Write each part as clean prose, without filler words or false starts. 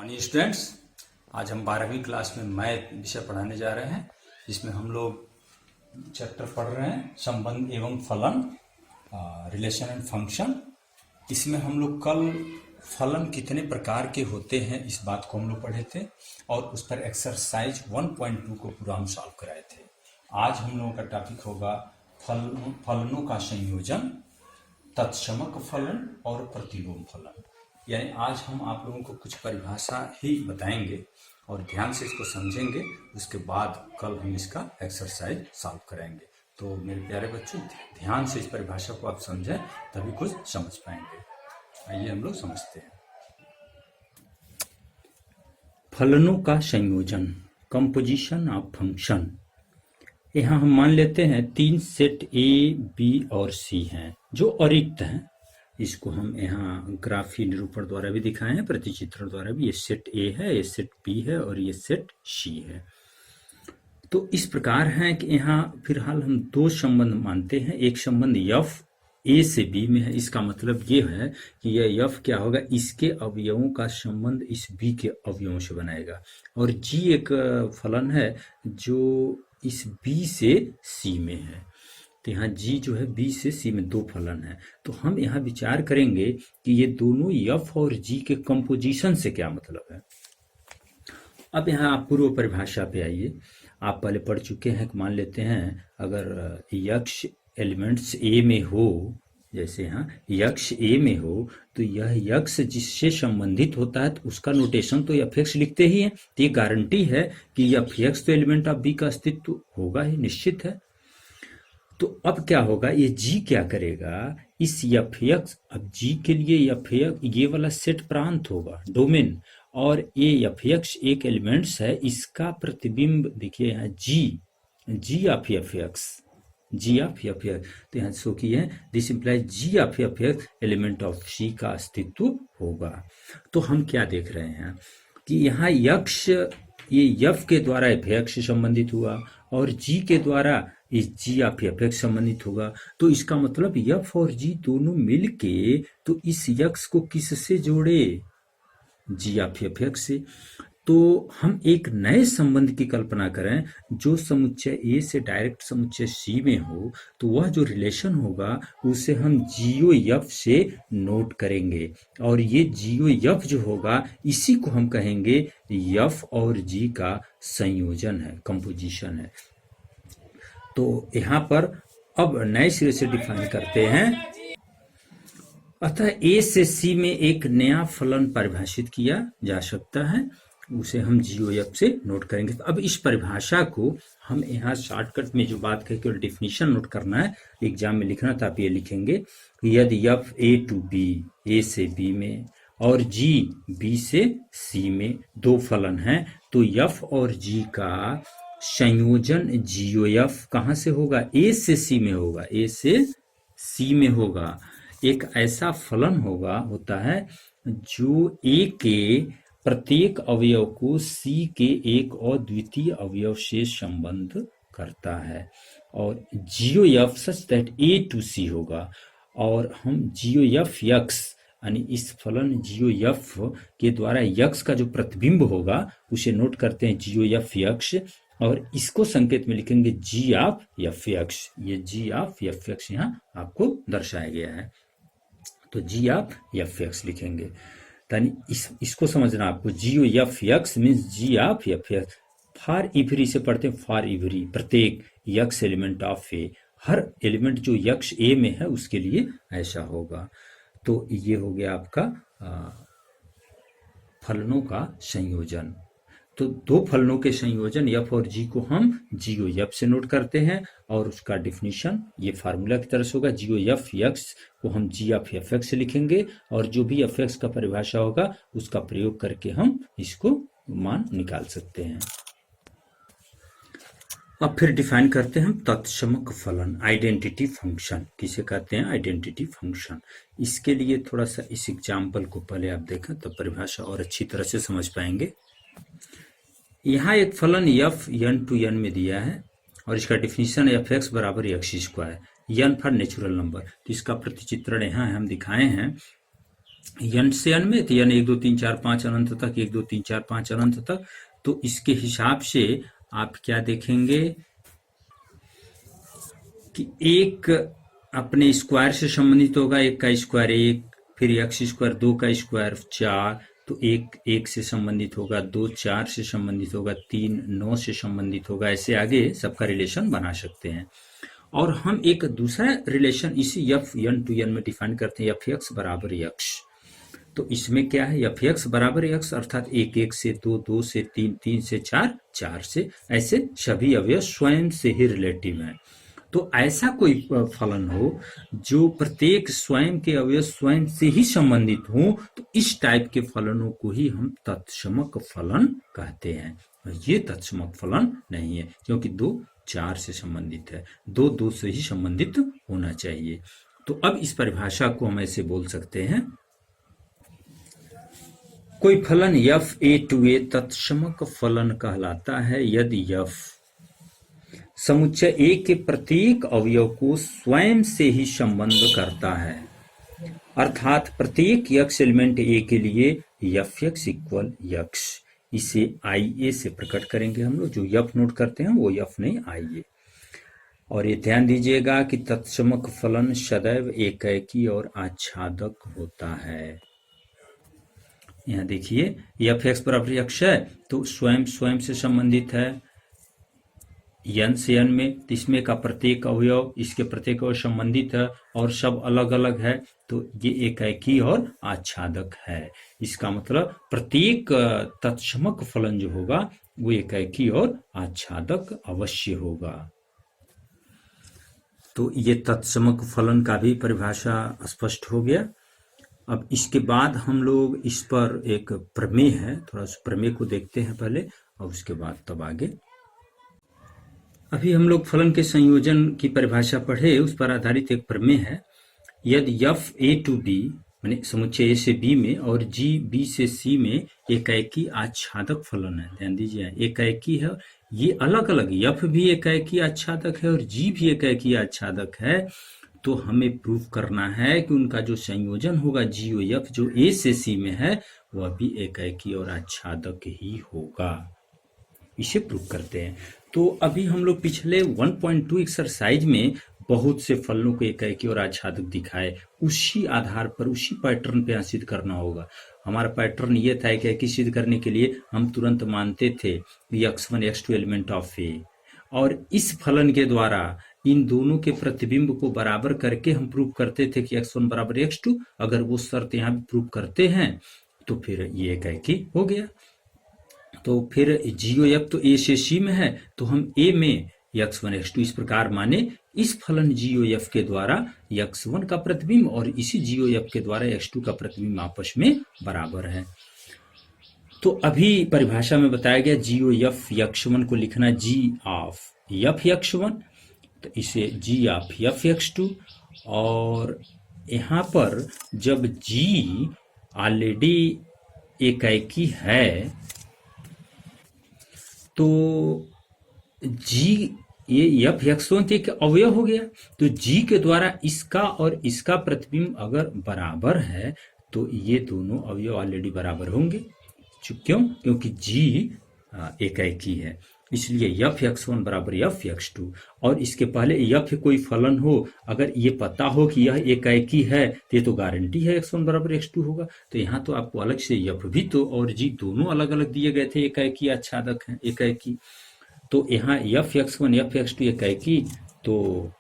Morning students, आज हम 12वीं क्लास में मैथ विषय पढ़ाने जा रहे हैं। जिसमें हम लोग चैप्टर पढ़ रहे हैं संबंध एवं फलन, रिलेशन एंड फंक्शन। इसमें हम लोग कल फलन कितने प्रकार के होते हैं इस बात को हम लोग पढ़े थे और उस पर एक्सरसाइज 1.2 को पूरा हम सॉल्व कराए थे। आज हम लोगों का टॉपिक होगा फलनों का संयोजन, तत्समक फलन और प्रतिलोम फलन। यानी आज हम आप लोगों को कुछ परिभाषा ही बताएंगे और ध्यान से इसको समझेंगे। उसके बाद कल हम इसका एक्सरसाइज सॉल्व करेंगे। तो मेरे प्यारे बच्चों, ध्यान से इस परिभाषा को आप समझें तभी कुछ समझ पाएंगे। आइए हम लोग समझते हैं। फलनों का संयोजन, कंपोजिशन ऑफ फंक्शन। यहाँ हम मान लेते हैं 3 सेट ए, बी और सी हैं जो अरिक्त हैं। इसको हम यहाँ ग्राफी निरूपण द्वारा भी दिखाए हैं, प्रतिचित्रण द्वारा भी। ये सेट ए है, ये सेट बी है और ये सेट सी है। तो इस प्रकार है कि यहाँ फिलहाल हम 2 संबंध मानते हैं। एक संबंध यफ ए से बी में है। इसका मतलब ये है कि यह यफ क्या होगा, इसके अवयवों का संबंध इस बी के अवयवों से बनाएगा। और जी एक फलन है जो इस बी से सी में है। तो यहाँ जी जो है बी से सी में 2 फलन है। तो हम यहाँ विचार करेंगे कि ये दोनों यफ और जी के कंपोजिशन से क्या मतलब है। अब यहाँ आप पूर्व परिभाषा पे आइए। आप पहले पढ़ चुके हैं कि मान लेते हैं अगर यक्ष एलिमेंट्स ए में हो, जैसे यहाँ यक्ष ए में हो तो यह यक्ष जिससे संबंधित होता है तो उसका नोटेशन तो एफ एक्स लिखते ही है। तो ये गारंटी है कि एफ एक्स तो एलिमेंट ऑफ बी का अस्तित्व होगा ही, निश्चित है। तो अब क्या होगा, ये जी क्या करेगा, इस एफ एक्स, अब जी के लिए एफ एक्स ये वाला सेट प्रांत होगा, डोमेन, और ये एफ एक्स एक एलिमेंट्स है, इसका प्रतिबिंब देखिए यहाँ G of F X, G of F X. तो यहाँ सो की है this implies G of F X element of C का अस्तित्व होगा। तो हम क्या देख रहे हैं कि यहाँ यक्ष ये यफ के द्वारा एफ एक्स से संबंधित हुआ और जी के द्वारा इस जी ऑफ एफ एक्स संबंधित होगा। तो इसका मतलब यफ और जी दोनों मिलके तो इस यक्ष को किससे जोड़े, जी ऑफ एफ एक्स से। तो हम एक नए संबंध की कल्पना करें जो समुच्चय ए से डायरेक्ट समुच्चय सी में हो। तो वह जो रिलेशन होगा उसे हम जीओ यफ से नोट करेंगे और ये जीओ यफ जो होगा इसी को हम कहेंगे यफ और जी का संयोजन है, कंपोजिशन है। तो यहाँ पर अब नए सिरे से डिफाइन करते हैं। अतः ए से सी में एक नया फलन परिभाषित किया जा सकता है, उसे हम जीओएफ से नोट करेंगे। तो अब इस परिभाषा को हम यहाँ शॉर्टकट में जो बात करें केवल डिफिनीशन नोट करना है, एग्जाम में लिखना तो आप ये लिखेंगे यदि एफ ए टू बी, ए से बी में, और जी बी से सी में 2 फलन हैं तो एफ और जी का संयोजन जीओएफ कहाँ से होगा, ए से सी में होगा, ए से सी में होगा। एक ऐसा फलन होता है जो ए के प्रत्येक अवयव को सी के एक अद्वितीय अवयव से संबंध करता है और जीओएफ सच दैट ए टू सी होगा। और हम जीओएफ यक्स यानी इस फलन जीओएफ के द्वारा यक्स का जो प्रतिबिंब होगा उसे नोट करते हैं जीओएफ यक्स और इसको संकेत में लिखेंगे जी ऑफ एफ एक्स। ये जी ऑफ एफ एक्स यहाँ आपको दर्शाया गया है, तो जी ऑफ एफ एक्स लिखेंगे। यानी इसको समझना आपको, G O F X means G of F X. For every से पढ़ते हैं, फॉर इवरी प्रत्येक यक्स एलिमेंट ऑफ ए, हर एलिमेंट जो यक्स ए में है उसके लिए ऐसा होगा। तो ये हो गया आपका फलनों का संयोजन। तो 2 फलनों के संयोजन एफ और जी को हम जीओ एफ से नोट करते हैं और उसका डिफिनीशन ये फार्मूला की तरह से होगा। जीओ एफ एक्स को हम जी ऑफ एफ एक्स से लिखेंगे और जो भी एफ एक्स का परिभाषा होगा उसका प्रयोग करके हम इसको मान निकाल सकते हैं। अब फिर डिफाइन करते हैं हम तत्समक फलन, आइडेंटिटी फंक्शन किसे कहते हैं, आइडेंटिटी फंक्शन। इसके लिए थोड़ा सा इस एग्जाम्पल को पहले आप देखें तो परिभाषा और अच्छी तरह से समझ पाएंगे। यहाँ एक फलन एफ एन टू एन में दिया है और इसका डिफिनीशन एफ एक्स बराबर X square, N for natural number. तो इसका प्रतिचित्रण यहाँ हम दिखाए हैं n से n में, तो n 1 2 3 4 5 अनंत तक, 1 2 3 4 5 अनंत तक। तो इसके हिसाब से आप क्या देखेंगे कि एक अपने स्क्वायर से संबंधित होगा, एक का स्क्वायर 1, फिर एक्स स्क्वायर 2 का स्क्वायर 4, तो एक 1 से संबंधित होगा, 2 4 से संबंधित होगा, 3 9 से संबंधित होगा। ऐसे आगे सबका रिलेशन बना सकते हैं। और हम एक दूसरा रिलेशन इसी एफ एन टू एन में डिफाइन करते हैं, एफ एक्स बराबर एक्स। तो इसमें क्या है, एफ एक्स बराबर एक्स अर्थात 1 1 से 2 2 से 3 3 से 4 4 से, ऐसे सभी अवयव स्वयं से ही रिलेटिव हैं। तो ऐसा कोई फलन हो जो प्रत्येक स्वयं के अवयव स्वयं से ही संबंधित हो, तो इस टाइप के फलनों को ही हम तत्समक फलन कहते हैं। ये तत्समक फलन नहीं है, क्योंकि 2 4 से संबंधित है, 2 2 से ही संबंधित होना चाहिए। तो अब इस परिभाषा को हम ऐसे बोल सकते हैं, कोई फलन एफ ए टू ए तत्समक फलन कहलाता है यदि एफ समुच्चय ए के प्रत्येक अवयव को स्वयं से ही संबंध करता है, अर्थात प्रत्येक यक्ष एलिमेंट ए के लिए एफ एक्स इक्वल यक्ष। इसे आई ए से प्रकट करेंगे हम लोग, जो एफ नोट करते हैं वो एफ नहीं आई ए। और ये ध्यान दीजिएगा कि तत्समक फलन सदैव एकाएकी और आच्छादक होता है। यहाँ देखिए एफ एक्स बराबर यक्ष है, तो स्वयं स्वयं से संबंधित है n से n में, तो इसमें का प्रत्येक अवयव इसके प्रत्येक अवयव संबंधित है और सब अलग अलग है, तो ये एकाएकी और आच्छादक है। इसका मतलब प्रत्येक तत्समक फलन जो होगा वो एकाएकी और आच्छादक अवश्य होगा। तो ये तत्समक फलन का भी परिभाषा स्पष्ट हो गया। अब इसके बाद हम लोग इस पर एक प्रमेय है, थोड़ा सा प्रमेय को देखते हैं पहले और उसके बाद तब आगे। अभी हम लोग फलन के संयोजन की परिभाषा पढ़े, उस पर आधारित एक प्रमेय है। यदि एफ ए टू बी माने समुच्चय ए से बी में और जी बी से सी में एकाएकी आच्छादक फलन है, ध्यान दीजिए एकाएकी है, ये अलग अलग, एफ भी एकाएकी आच्छादक है और जी भी एकाएकी आच्छादक है, तो हमें प्रूफ करना है कि उनका जो संयोजन होगा जी ओ एफ जो ए से सी में है वह भी एकाएकी और आच्छादक ही होगा। इसे प्रूफ करते हैं। तो अभी हम लोग पिछले 1.2 एक्सरसाइज में बहुत से फलनों को एकाएकी और आच्छादक दिखाए, उसी आधार पर उसी पैटर्न पे सिद्ध करना होगा। हमारा पैटर्न ये था कि सिद्ध करने के लिए हम तुरंत मानते थे x1 x2 एलिमेंट ऑफ ए, और इस फलन के द्वारा इन दोनों के प्रतिबिंब को बराबर करके हम प्रूव करते थे कि x1 बराबर x2। अगर वो शर्त यहाँ भी प्रूव करते हैं तो फिर ये एकाएकी हो गया। तो फिर जीओ एफ तो ए से सी में है, तो हम ए में x1 x2 इस प्रकार माने, इस फलन जीओ एफ के द्वारा x1 का प्रतिबिंब और इसी जीओ एफ के द्वारा x2 का प्रतिबिंब आपस में बराबर है। तो अभी परिभाषा में बताया गया जीओ एफ x1 को लिखना जी ऑफ एफ x1, तो इसे जी ऑफ एफ x2, और यहाँ पर जब जी ऑलरेडी एकाएकी है तो जी ये एफ एक्स1 एक अवयव हो गया, तो जी के द्वारा इसका और इसका प्रतिबिंब अगर बराबर है तो ये दोनों अवयव ऑलरेडी बराबर होंगे। क्यों? क्योंकि जी एकाएकी है, इसलिए एफ एक्स1 बराबर एफ एक्स2। और इसके पहले एफ कोई फलन हो, अगर ये पता हो कि यह एकाएकी है तो ये तो गारंटी है x1 बराबर x2 होगा। तो यहाँ तो आपको अलग से एफ भी तो और जी दोनों अलग अलग दिए गए थे, एकाएकी आच्छादक है एकाएकी। तो यहाँ एफ एक्स1 एफ एक्स2 एकाएकी, तो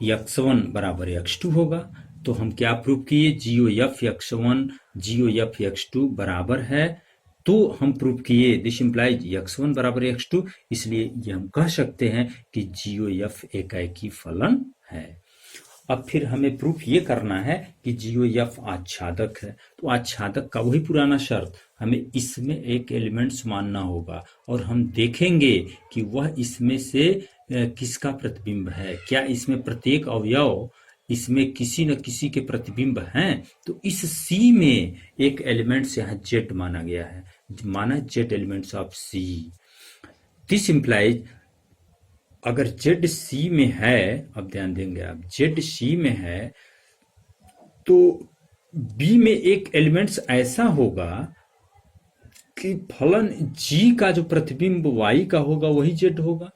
x1 बराबर x2 होगा। तो हम क्या प्रूव किए, जीओ एफ x1 जीओ एफ x2 बराबर है, तो हम प्रूव किए दिस इम्प्लाइज x1 बराबर x2, इसलिए ये हम कह सकते हैं कि जीओ एफ एकाएकी फलन है। अब फिर हमें प्रूफ ये करना है कि जीओ एफ आच्छादक है, तो आच्छादक का वही पुराना शर्त, हमें इसमें एक एलिमेंट्स मानना होगा और हम देखेंगे कि वह इसमें से किसका प्रतिबिंब है, क्या इसमें प्रत्येक अवयव इसमें किसी न किसी के प्रतिबिंब हैं। तो इस सी में एक एलिमेंट्स यहाँ जेड माना गया है, माना Z elements of C. This implies अगर जेड सी में है, अब ध्यान देंगे आप, जेड सी में है तो बी में एक एलिमेंट्स ऐसा होगा कि फलन जी का जो प्रतिबिंब वाई का होगा वही जेड होगा।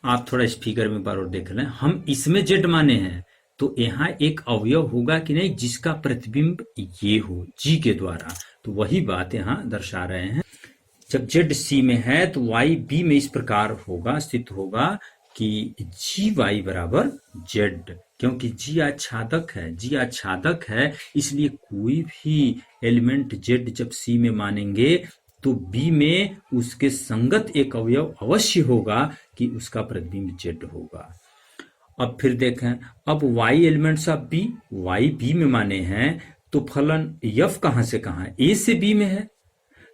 आप थोड़ा इस फिगर में बार और देख लें, हम इसमें जेड माने हैं तो यहाँ एक अवयव होगा कि नहीं जिसका प्रतिबिंब ये हो जी के द्वारा, तो वही बात यहाँ दर्शा रहे हैं। जब जेड सी में है तो वाई बी में इस प्रकार होगा, स्थित होगा कि जी वाई बराबर जेड, क्योंकि जी आच्छादक है, जी आच्छादक है, इसलिए कोई भी एलिमेंट जेड जब सी में मानेंगे तो बी में उसके संगत एक अवयव अवश्य होगा कि उसका प्रतिबिंब जेड होगा। अब फिर देखें, अब y elements of b, y b में माने हैं तो फलन f कहां से कहां है, a से b में है,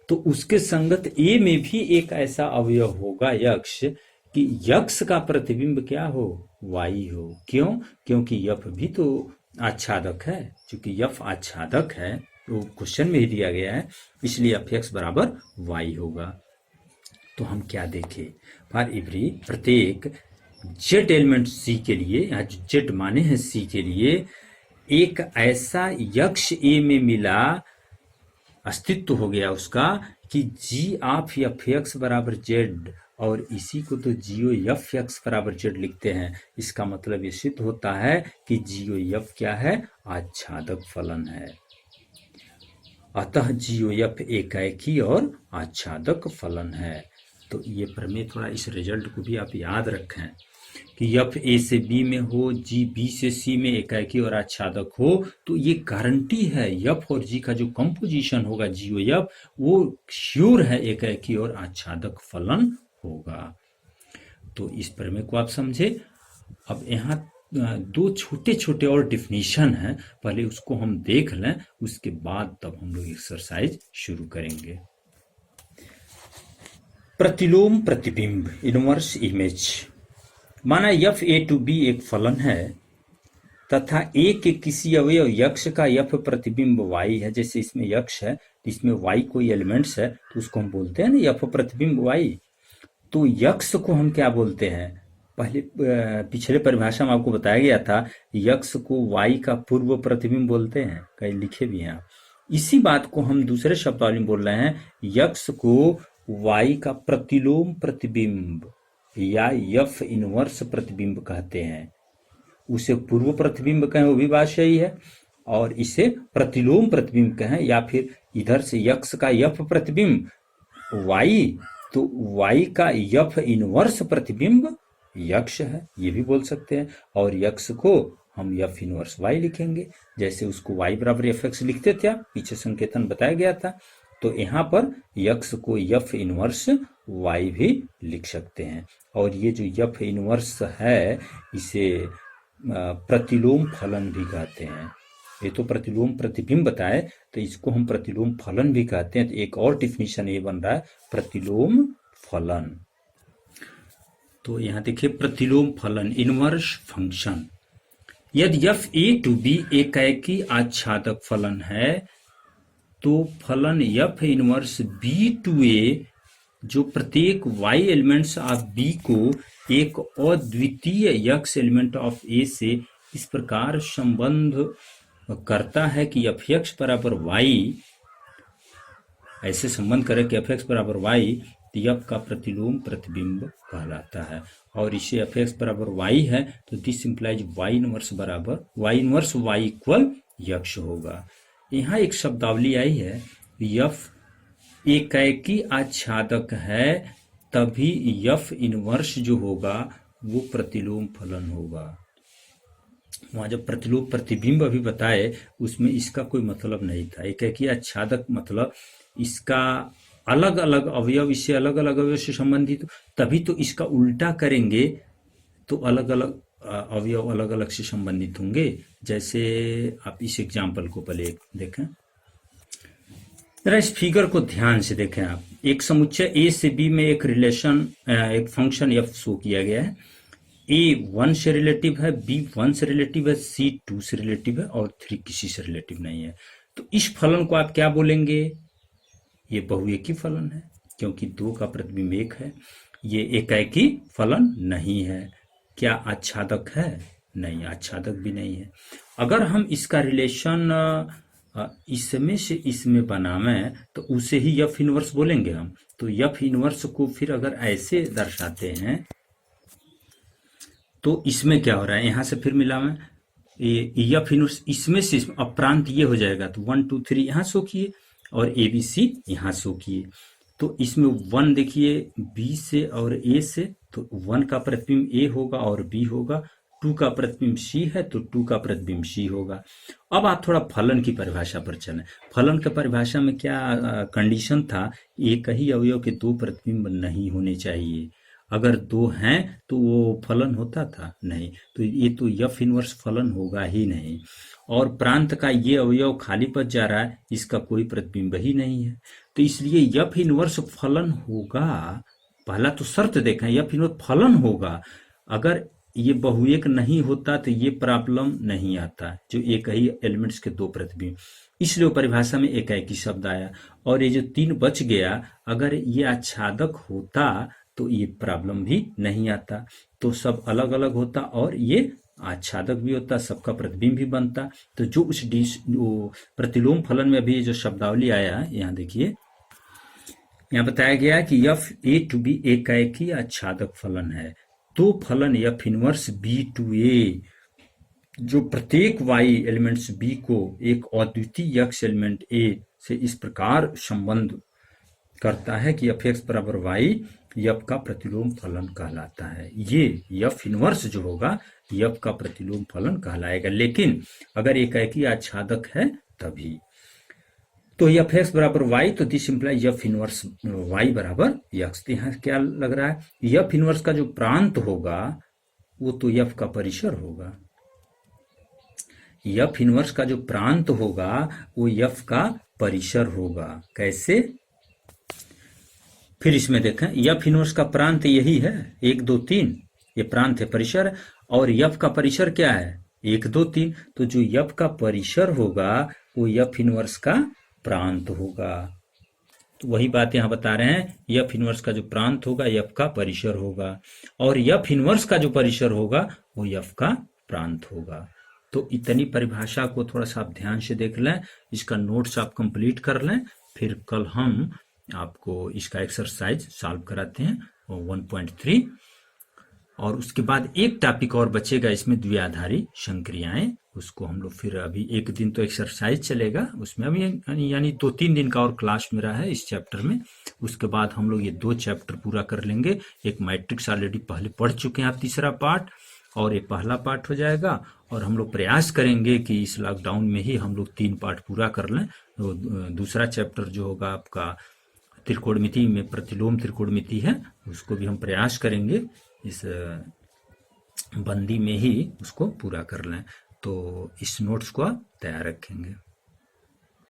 तो उसके संगत a में भी एक ऐसा अवयव होगा यक्ष कि यक्ष का प्रतिबिंब क्या हो, y हो। क्यों? क्योंकि f भी तो आच्छादक है, क्योंकि f आच्छादक है तो क्वेश्चन में ही दिया गया है, इसलिए fx बराबर y होगा। तो हम क्या देखें, फॉर एवरी प्रत्येक जेड एलिमेंट सी के लिए, यहाँ जो जेड माने हैं सी के लिए, एक ऐसा यक्ष ए में मिला, अस्तित्व हो गया उसका कि जी ऑफ एफ एक्स बराबर जेड, और इसी को तो जीओ एफ एक्स बराबर जेड लिखते हैं। इसका मतलब ये सिद्ध होता है कि जीओ एफ क्या है, आच्छादक फलन है। अतः जीओ एफ एकाएकी और आच्छादक फलन है। तो ये प्रमेय, थोड़ा इस रिजल्ट को भी आप याद रखें कि एफ ए से बी में हो, जी बी से सी में एकाएकी और आच्छादक हो, तो ये गारंटी है एफ और जी का जो कंपोजिशन होगा जीओ एफ, वो श्योर है एकाएकी और आच्छादक फलन होगा। तो इस प्रमेय को आप समझे। अब यहाँ दो छोटे छोटे और डिफिनीशन है, पहले उसको हम देख लें, उसके बाद तब हम लोग एक्सरसाइज शुरू करेंगे। प्रतिलोम प्रतिबिंब, इनवर्स इमेज। माना एफ ए टू बी एक फलन है तथा ए के किसी अवयव यक्ष का एफ प्रतिबिंब वाई है। जैसे इसमें यक्ष है, इसमें वाई कोई एलिमेंट्स है, तो उसको हम बोलते हैं ना एफ प्रतिबिंब वाई। तो यक्ष को हम क्या बोलते हैं, पहले पिछले परिभाषा में आपको बताया गया था, यक्ष को वाई का पूर्व प्रतिबिंब बोलते हैं, कहीं लिखे भी हैं। इसी बात को हम दूसरे शब्दावली में बोल रहे हैं, यक्ष को वाई का प्रतिलोम प्रतिबिंब या एफ इनवर्स प्रतिबिंब कहते हैं। उसे पूर्व प्रतिबिंब कहें वो भी बात सही है, और इसे प्रतिलोम प्रतिबिंब कहें, या फिर इधर से यक्ष का एफ प्रतिबिंब वाई, तो वाई का एफ इनवर्स प्रतिबिंब यक्ष है, ये भी बोल सकते हैं। और यक्ष को हम एफ इनवर्स वाई लिखेंगे, जैसे उसको वाई बराबर एफ एक्स लिखते थे, पीछे संकेतन बताया गया था। तो यहाँ पर यक्ष को एफ इनवर्स वाई भी लिख सकते हैं। और ये जो एफ इनवर्स है, इसे प्रतिलोम फलन भी कहते हैं। ये तो प्रतिलोम प्रतिबिंब बताए, तो इसको हम प्रतिलोम फलन भी कहते हैं। तो एक और डिफिनीशन ये बन रहा है, प्रतिलोम फलन। तो यहाँ देखिए, प्रतिलोम फलन, इनवर्स फंक्शन। यदि एफ ए टू बी एकाएकी आच्छादक फलन है तो फलन एफ इनवर्स बी टू ए, जो प्रत्येक y एलिमेंट्स ऑफ b को एक अद्वितीय यक्ष एलिमेंट ऑफ a से इस प्रकार संबंध करता है कि एफ एक्स बराबर वाई, ऐसे संबंध करे कि एफ एक्स बराबर वाई, तो एफ का प्रतिलोम प्रतिबिंब कहलाता है। और इसे एफ एक्स बराबर वाई है तो दिस इंप्लाइज वाई इनवर्स बराबर वाई इनवर्स वाई इक्वल यक्ष होगा। यहाँ एक शब्दावली आई है, एफ एकाएकी आच्छादक है तभी एफ इनवर्स जो होगा वो प्रतिलोम फलन होगा। वहां जब प्रतिलोम प्रतिबिंब अभी बताए, उसमें इसका कोई मतलब नहीं था। एकाएकी आच्छादक मतलब इसका अलग अलग अवयव इससे अलग अलग अवयव से संबंधित, तभी तो इसका उल्टा करेंगे तो अलग अलग अवयव अलग अलग से संबंधित होंगे। जैसे आप इस एग्जाम्पल को पहले देखें, जरा इस फिगर को ध्यान से देखें आप। एक समुच्चय ए से बी में एक रिलेशन, एक फंक्शन एफ शो किया गया है। ए 1 से रिलेटिव है, बी 1 से रिलेटिव है, सी 2 से रिलेटिव है और 3 किसी से रिलेटिव नहीं है। तो इस फलन को आप क्या बोलेंगे, ये बहुएकी फलन है, क्योंकि 2 का प्रतिबिंब 1 है। ये एकाएकी फलन नहीं है। क्या आच्छादक है, नहीं, आच्छादक भी नहीं है। अगर हम इसका रिलेशन इसमें से इसमें बनावें तो उसे ही एफ इनवर्स बोलेंगे हम। तो एफ इनवर्स को फिर अगर ऐसे दर्शाते हैं तो इसमें क्या हो रहा है, यहां से फिर मिलावें ये एफ इनवर्स इसमें से अप्रांत ये हो जाएगा, तो 1 2 3 यहां शो किए और ए बी सी यहां शो किए। तो इसमें 1 देखिए बी से और ए से, तो 1 का प्रतिबिंब ए होगा और बी होगा, 2 का प्रतिबिंब सी है तो 2 का प्रतिबिंब सी होगा। अब आप थोड़ा फलन की परिभाषा पर चलें। फलन की परिभाषा में क्या कंडीशन था, एक ही अवयव के 2 प्रतिबिंब नहीं होने चाहिए। अगर 2 हैं तो वो फलन होता था नहीं, तो ये तो एफ इनवर्स फलन होगा ही नहीं। और प्रांत का ये अवयव खाली बच जा रहा है, इसका कोई प्रतिबिंब ही नहीं है, तो इसलिए एफ इनवर्स फलन होगा। पहला तो शर्त देखें, एफ इनवर्स फलन होगा। अगर ये बहुएक नहीं होता तो ये प्रॉब्लम नहीं आता, जो एक ही एलिमेंट्स के 2 प्रतिबिंब, इसलिए परिभाषा में एकाएकी शब्द आया। और ये जो 3 बच गया, अगर ये आच्छादक होता तो ये प्रॉब्लम भी नहीं आता, तो सब अलग अलग होता और ये आच्छादक भी होता, सबका प्रतिबिंब भी बनता। तो जो उस प्रतिलोम फलन में अभी जो शब्दावली आया, यहाँ देखिए, यहाँ बताया गया कि एफ ए टू बी एकाएकी आच्छादक फलन है। तो फलन एफ इनवर्स बी टू ए, जो प्रत्येक वाई एलिमेंट्स बी को एक अद्वितीय एक्स एलिमेंट ए से इस प्रकार संबंध करता है कि एफ एक्स बराबर वाई एफ का प्रतिलोम फलन कहलाता है। ये एफ इनवर्स जो होगा एफ का प्रतिलोम फलन कहलाएगा, लेकिन अगर एकाएकी आच्छादक है तभी। तो एफ एक्स बराबर वाई, तो this imply F inverse Y बराबर एक्स। तो यहाँ क्या लग रहा है, एफ इनवर्स का जो प्रांत होगा वो तो एफ का परिसर होगा। एफ इनवर्स का जो प्रांत होगा वो एफ का परिसर होगा। कैसे, फिर इसमें देखें, एफ इनवर्स का प्रांत यही है 1 2 3, ये प्रांत है, परिसर। और एफ का परिसर क्या है 1 2 3, तो जो एफ का परिसर होगा वो एफ इनवर्स का प्रांत होगा। तो वही बात यहां बता रहे हैं, एफ इनवर्स का जो प्रांत होगा एफ का परिसर होगा, और एफ इनवर्स का जो परिसर होगा वो एफ का प्रांत होगा। तो इतनी परिभाषा को थोड़ा सा आप ध्यान से देख लें, इसका नोट्स आप कंप्लीट कर लें, फिर कल हम आपको इसका एक्सरसाइज सॉल्व कराते हैं 1.3। और उसके बाद एक टॉपिक और बचेगा इसमें, द्विआधारी संक्रियाएं, उसको हम लोग फिर अभी एक दिन तो एक्सरसाइज चलेगा उसमें, अभी यानी 2-3 दिन का और क्लास मेरा है इस चैप्टर में। उसके बाद हम लोग ये 2 चैप्टर पूरा कर लेंगे। एक मैट्रिक्स ऑलरेडी पहले पढ़ चुके हैं आप, तीसरा पार्ट, और ये पहला पार्ट हो जाएगा। और हम लोग प्रयास करेंगे कि इस लॉकडाउन में ही हम लोग 3 पार्ट पूरा कर लें। तो दूसरा चैप्टर जो होगा आपका त्रिकोणमिति में प्रतिलोम त्रिकोणमिति है, उसको भी हम प्रयास करेंगे इस बंदी में ही उसको पूरा कर लें। तो इस नोट्स को आप तैयार रखेंगे।